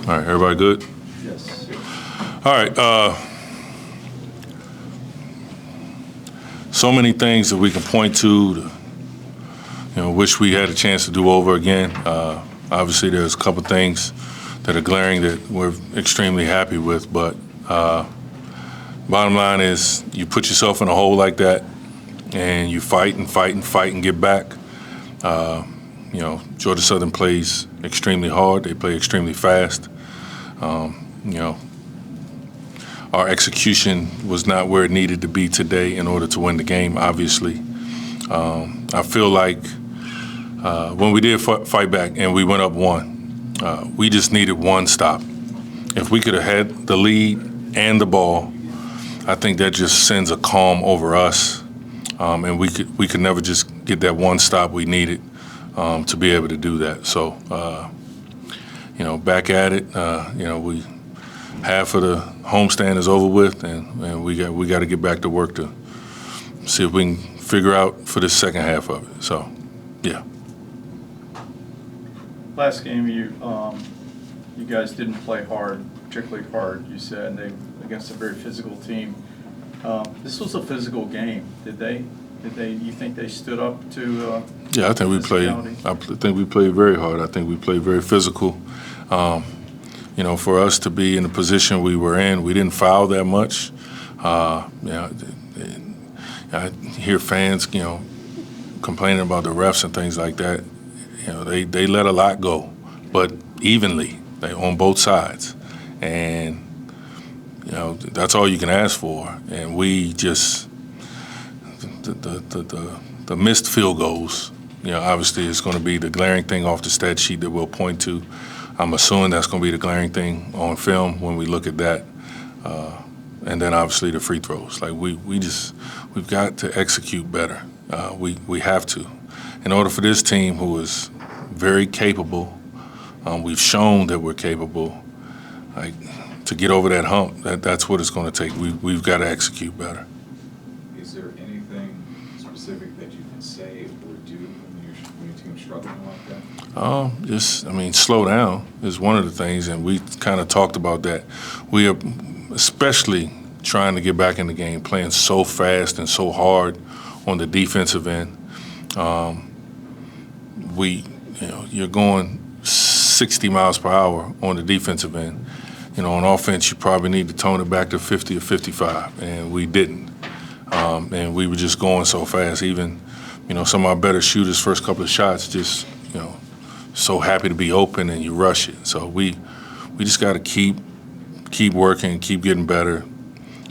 All right, everybody good? Yes. All right. So many things that we can point to wish we had a chance to do over again. Obviously, there's a couple things that are glaring that we're extremely happy with, but bottom line is you put yourself in a hole like that and you fight and fight and fight and get back. Georgia Southern plays extremely hard. They play extremely fast. Our execution was not where it needed to be today in order to win the game, obviously. I feel like when we did fight back and we went up one, we just needed one stop. If we could have had the lead and the ball, I think that just sends a calm over us, and we could never just get that one stop we needed to be able to do that. So, back at it. We half of the homestand is over with, and we got to get back to work to see if we can figure out for the second half of it. So, yeah. Last game, you guys didn't play hard, particularly hard. You said against a very physical team. This was a physical game. You think they stood up to? Yeah, I think we played. I think we played very hard. I think we played very physical. For us to be in the position we were in, we didn't foul that much. I hear fans, complaining about the refs and things like that. They let a lot go, but evenly, on both sides, and that's all you can ask for. And we just the missed field goals. Obviously, it's going to be the glaring thing off the stat sheet that we'll point to. I'm assuming that's going to be the glaring thing on film when we look at that, and then obviously the free throws. Like we've got to execute better. We have to, in order for this team, who is very capable. We've shown that we're capable. To get over that hump, that's what it's going to take. We've got to execute better. Is there anything specific that you can say or do when your team's struggling like that? Slow down is one of the things, and we kind of talked about that. We are especially trying to get back in the game, playing so fast and so hard on the defensive end. You're going 60 miles per hour on the defensive end. On offense, you probably need to tone it back to 50 or 55, and we didn't. And we were just going so fast. Even, some of our better shooters' first couple of shots just, so happy to be open, and you rush it. So we just got to keep working, keep getting better.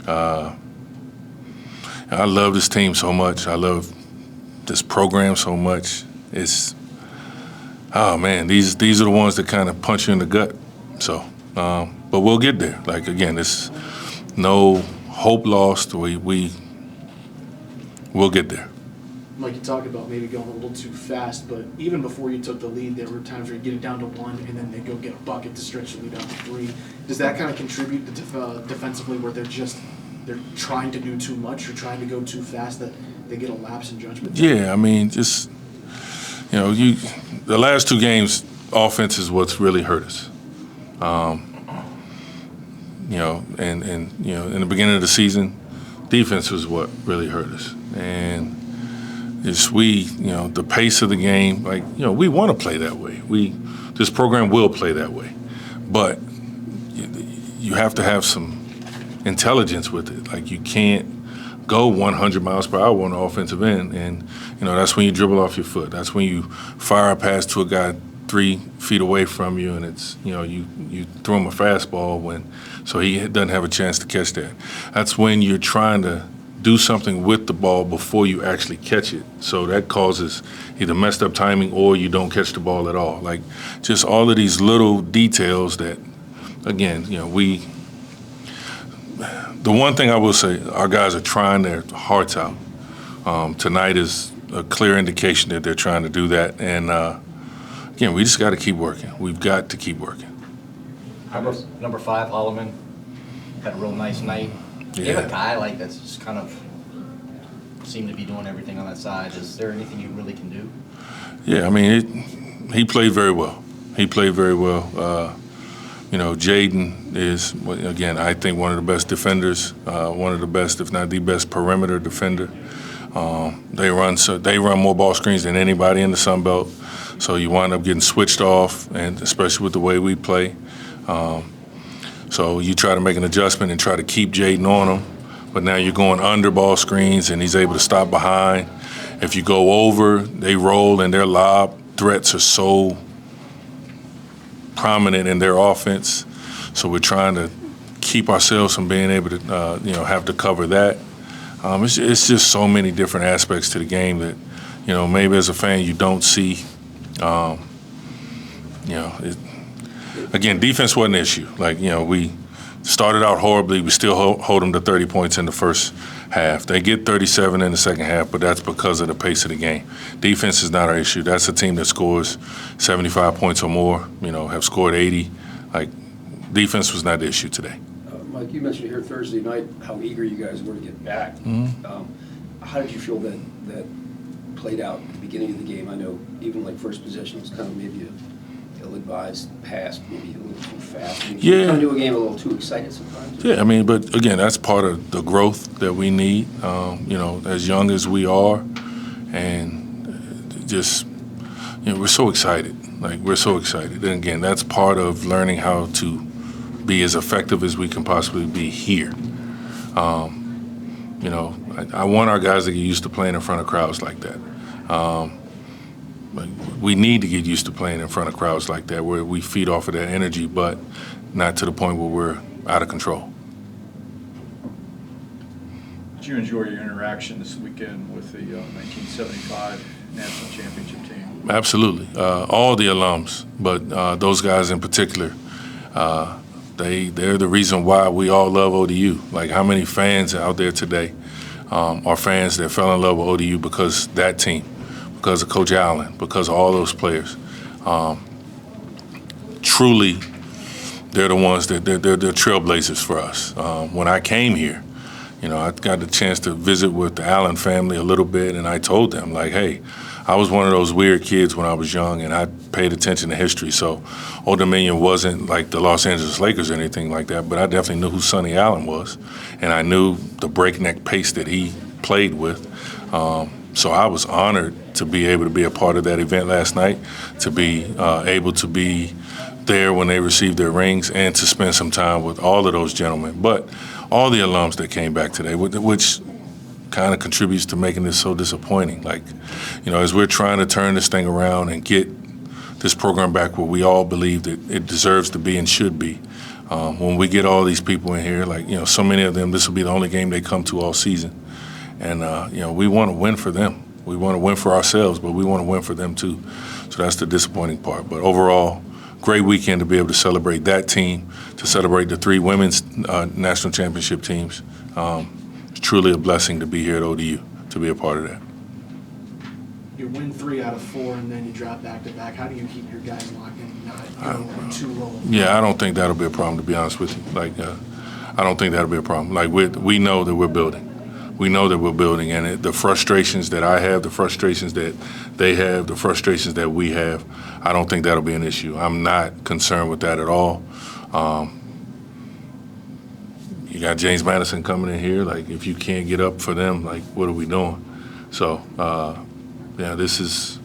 I love this team so much. I love this program so much. These are the ones that kind of punch you in the gut. So, but we'll get there. Again, it's no hope lost. We'll get there. Mike, you talked about maybe going a little too fast, but even before you took the lead, there were times where you get it down to one, and then they go get a bucket to stretch the lead out to three. Does that kind of contribute defensively, where they're trying to do too much or trying to go too fast, that they get a lapse in judgment? Yeah, the last two games, offense is what's really hurt us. In the beginning of the season, defense was what really hurt us. And the pace of the game, we want to play that way. This program will play that way. But you have to have some intelligence with it. You can't go 100 miles per hour on the offensive end. And, that's when you dribble off your foot. That's when you fire a pass to a guy 3 feet away from you, and it's, you throw him a fastball so he doesn't have a chance to catch that. That's when you're trying to do something with the ball before you actually catch it. So that causes either messed up timing or you don't catch the ball at all. Just all of these little details that, again, the one thing I will say, our guys are trying their hearts out. Tonight is a clear indication that they're trying to do that. And, again, we just got to keep working. We've got to keep working. Number 5, Holloman, had a real nice night. Yeah. You have a guy that's just kind of seemed to be doing everything on that side. Is there anything you really can do? Yeah, he played very well. He played very well. You know, Jaden is, again, I think one of the best defenders, one of the best, if not the best, perimeter defender. They run more ball screens than anybody in the Sun Belt, so you wind up getting switched off, and especially with the way we play. So you try to make an adjustment and try to keep Jaden on him, but now you're going under ball screens, and he's able to stop behind. If you go over, they roll, and their lob threats are so prominent in their offense. So we're trying to keep ourselves from being able to, have to cover that. It's just so many different aspects to the game that, maybe as a fan you don't see. Again, defense wasn't an issue. We started out horribly. We still hold them to 30 points in the first half. They get 37 in the second half, but that's because of the pace of the game. Defense is not our issue. That's a team that scores 75 points or more, have scored 80. Defense was not the issue today. Mike, you mentioned here Thursday night how eager you guys were to get back. How did you feel that played out at the beginning of the game? I know even first possession was kind of maybe a ill-advised pass, maybe a little too fast. You come to a game a little too excited sometimes. Yeah, but again, that's part of the growth that we need, as young as we are. And just, we're so excited. We're so excited. And again, that's part of learning how to be as effective as we can possibly be here. I want our guys to get used to playing in front of crowds like that. We need to get used to playing in front of crowds like that, where we feed off of that energy, but not to the point where we're out of control. Did you enjoy your interaction this weekend with the 1975 National Championship team? Absolutely. All the alums, but those guys in particular, they're the reason why we all love ODU. How many fans out there today are fans that fell in love with ODU because that team, because of Coach Allen, because of all those players. Truly, they're the ones that they're trailblazers for us. When I came here, I got the chance to visit with the Allen family a little bit, and I told them, hey, I was one of those weird kids when I was young, and I paid attention to history. So Old Dominion wasn't like the Los Angeles Lakers or anything like that, but I definitely knew who Sonny Allen was, and I knew the breakneck pace that he played with. So I was honored to be able to be a part of that event last night, to be able to be there when they received their rings, and to spend some time with all of those gentlemen. But all the alums that came back today, which kind of contributes to making this so disappointing. As we're trying to turn this thing around and get this program back where we all believe that it deserves to be and should be, when we get all these people in here, so many of them, this will be the only game they come to all season. And, we want to win for them. We want to win for ourselves, but we want to win for them too. So that's the disappointing part. But overall, great weekend to be able to celebrate that team, to celebrate the 3 women's national championship teams. It's truly a blessing to be here at ODU, to be a part of that. You win 3 out of 4, and then you drop back-to-back. How do you keep your guys locked in and not go too low? Yeah, I don't think that'll be a problem, to be honest with you. I don't think that'll be a problem. We know that we're building. We know that we're building, and the frustrations that I have, the frustrations that they have, the frustrations that we have, I don't think that'll be an issue. I'm not concerned with that at all. You got James Madison coming in here. If you can't get up for them, what are we doing? So, this is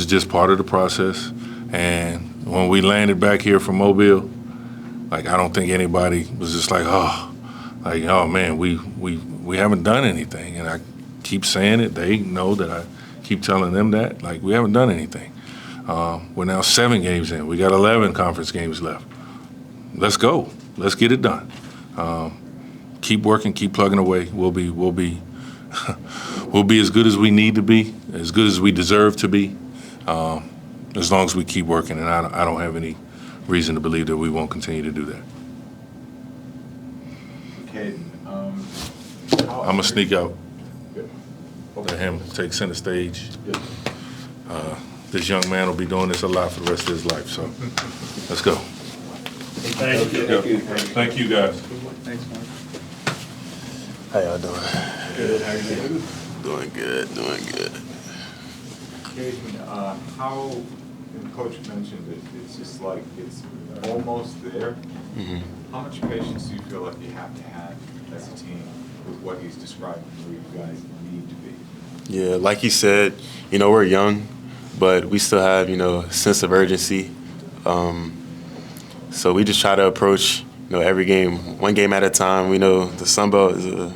just part of the process. And when we landed back here from Mobile, I don't think anybody was just oh man, we haven't done anything. And I keep saying it. They know that I keep telling them that. We haven't done anything. We're now 7 games in. We got 11 conference games left. Let's go. Let's get it done. Keep working, keep plugging away. We'll be we'll be as good as we need to be, as good as we deserve to be, as long as we keep working. And I don't have any reason to believe that we won't continue to do that. Caden, I'm gonna sneak out. Let him take center stage. This young man will be doing this a lot for the rest of his life. So let's go. Thank you. Thank you, guys. Thanks, Mark. How y'all doing? Good, how are you? Doing good. Caden, how And Coach mentioned it, it's just like, it's almost there. Mhm. How much patience do you feel like you have to have as a team with what he's describing, where you guys need to be? Yeah, like you said, we're young, but we still have, a sense of urgency. So we just try to approach, every game, one game at a time. We know the Sun Belt is a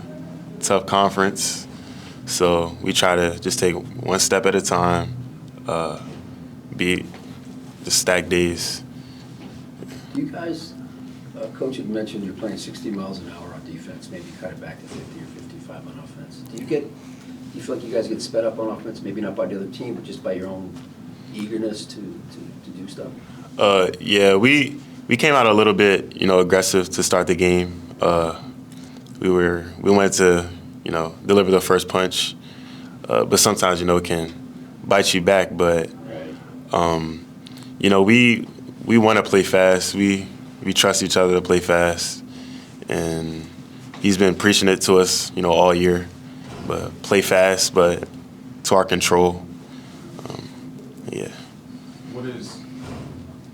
tough conference, so we try to just take one step at a time, beat the stacked days. You guys, Coach had mentioned you're playing 60 miles an hour on defense, maybe cut it back to 50 or 55 on offense. Do you feel like you guys get sped up on offense, maybe not by the other team, but just by your own eagerness to do stuff? Yeah, we came out a little bit, aggressive to start the game. We wanted to, deliver the first punch, but sometimes, it can bite you back. But, we want to play fast. We trust each other to play fast, and he's been preaching it to us, all year. But play fast, but to our control. Yeah. What is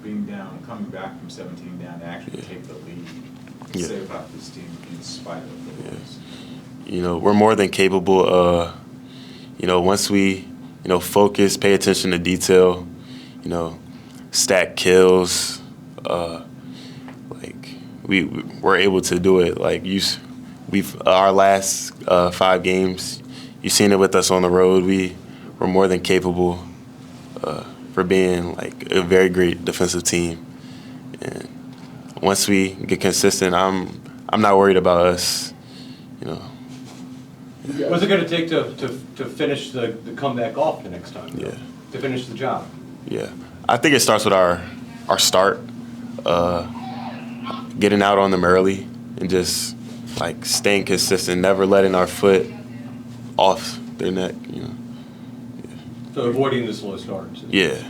being down, coming back from 17 down to actually take the lead, say about this team in spite of the losses? We're more than capable. Once we, focus, pay attention to detail, stack kills, we're able to do it. Our last 5 games, you've seen it with us on the road. We're more than capable for being a very great defensive team. And once we get consistent, I'm not worried about us. What's it going to take to finish the comeback off the next time? Yeah. To finish the job? Yeah, I think it starts with our start, getting out on them early and just staying consistent, never letting our foot off their neck. So avoiding the slow starts? Yeah.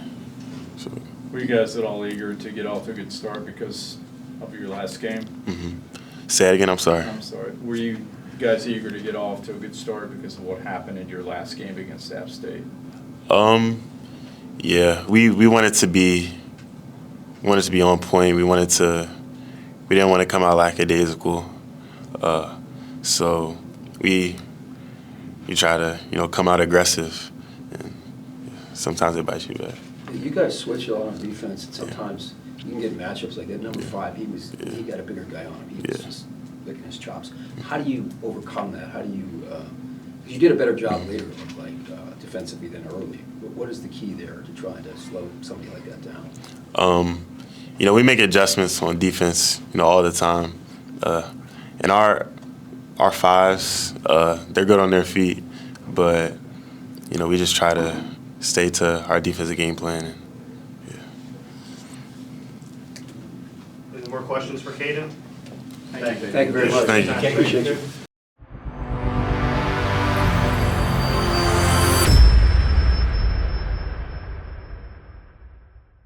So. Were you guys at all eager to get off to a good start because of your last game? Mm-hmm. Say it again. I'm sorry. I'm sorry. Were you guys eager to get off to a good start because of what happened in your last game against App State? Yeah, we wanted to be on point. We didn't want to come out lackadaisical. So we try to come out aggressive, and sometimes it bites you back. You guys switch a lot on defense, and sometimes you can get matchups like that. Number 5, he got a bigger guy on him. He was just licking his chops. How do you overcome that? How do you? Because you did a better job later, it looked like, defensively than early. What is the key there to trying to slow somebody like that down? We make adjustments on defense, all the time. And our 5s, they're good on their feet, but we just try to stay to our defensive game plan. Any more questions for Caden? Thank you. Thank you very much. Thank you. Appreciate you.